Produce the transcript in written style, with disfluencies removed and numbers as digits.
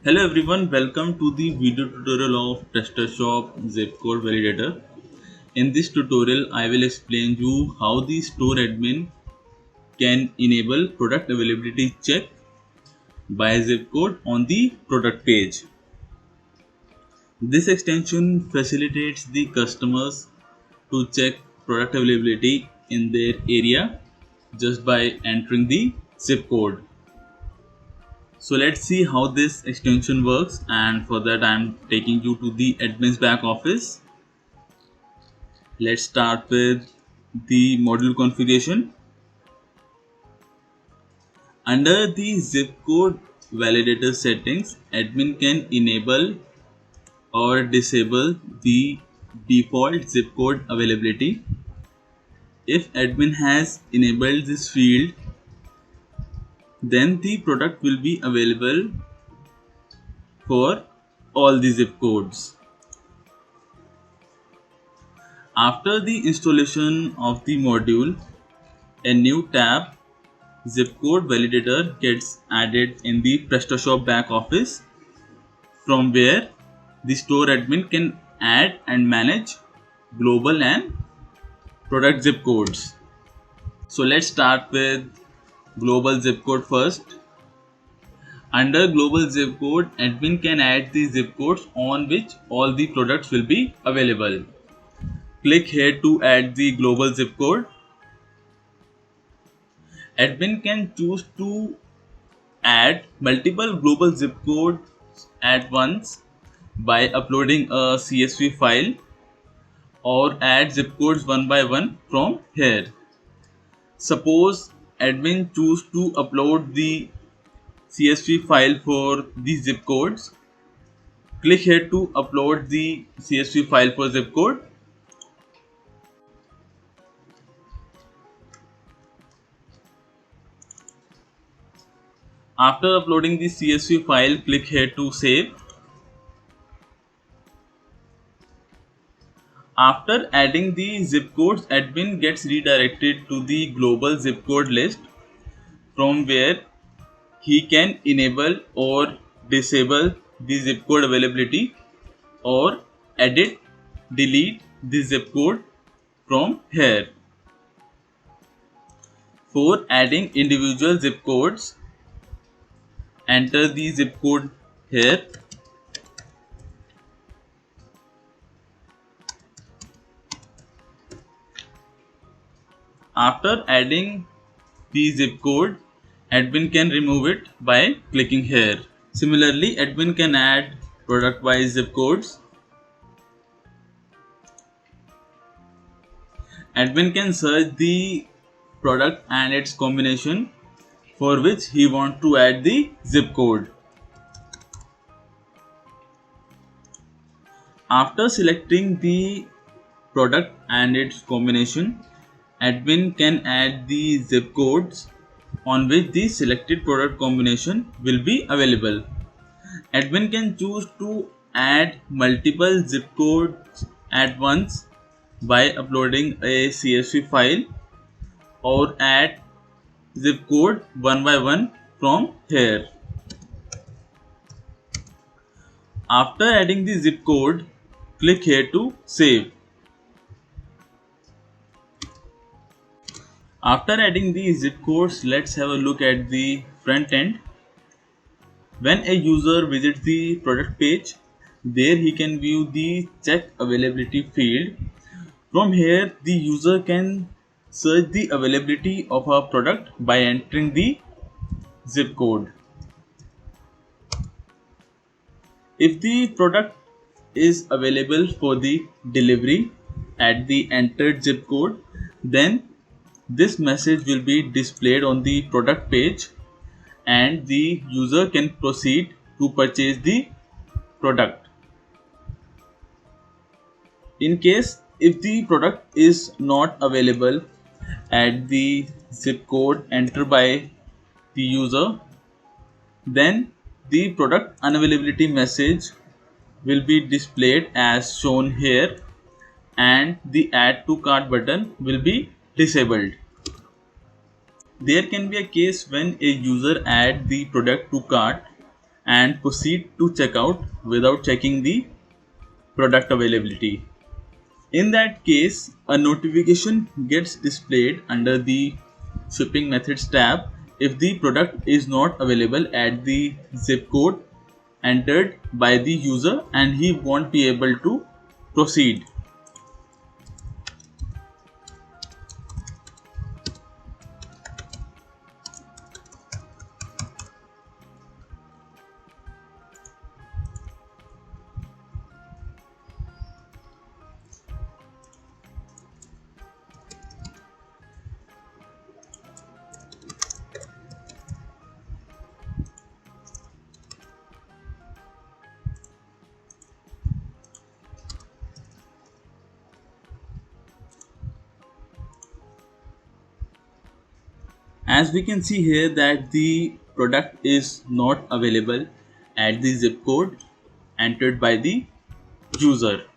Hello everyone, welcome to the video tutorial of PrestaShop Zip Code Validator. In this tutorial, I will explain you how the store admin can enable product availability check by zip code on the product page. This extension facilitates the customers to check product availability in their area just by entering the zip code. So let's see how this extension works, and for that I am taking you to the admin's back office. Let's start with the module configuration. Under the zip code validator settings, admin can enable or disable the default zip code availability. If admin has enabled this field, then the product will be available for all the zip codes. After the installation of the module, a new tab Zip Code Validator gets added in the PrestaShop back office, from where the store admin can add and manage global and product zip codes. So let's start with global zip code first. Under global zip code, admin can add the zip codes on which all the products will be available. Click here to add the global zip code. Admin can choose to add multiple global zip codes at once by uploading a CSV file, or add zip codes one by one from here. Suppose admin choose to upload the CSV file for the zip codes. Click here to upload the CSV file for zip code. After uploading the CSV file, click here to save. After adding the zip codes, admin gets redirected to the global zip code list, from where he can enable or disable the zip code availability, or edit, delete the zip code from here. For adding individual zip codes, enter the zip code here. After adding the zip code, admin can remove it by clicking here. Similarly, admin can add product wise zip codes. Admin can search the product and its combination for which he wants to add the zip code. After selecting the product and its combination, admin can add the zip codes on which the selected product combination will be available. Admin can choose to add multiple zip codes at once by uploading a CSV file, or add zip code one by one from here. After adding the zip code, click here to save. After adding the zip codes, let's have a look at the front end. When a user visits the product page, there he can view the check availability field. From here, the user can search the availability of a product by entering the zip code. If the product is available for the delivery at the entered zip code, then this message will be displayed on the product page, and the user can proceed to purchase the product. In case if the product is not available at the zip code entered by the user, then the product unavailability message will be displayed as shown here, and the add to cart button will be disabled. There can be a case when a user adds the product to cart and proceed to checkout without checking the product availability. In that case, a notification gets displayed under the shipping methods tab if the product is not available at the zip code entered by the user and he won't be able to proceed. As we can see here that the product is not available at the zip code entered by the user.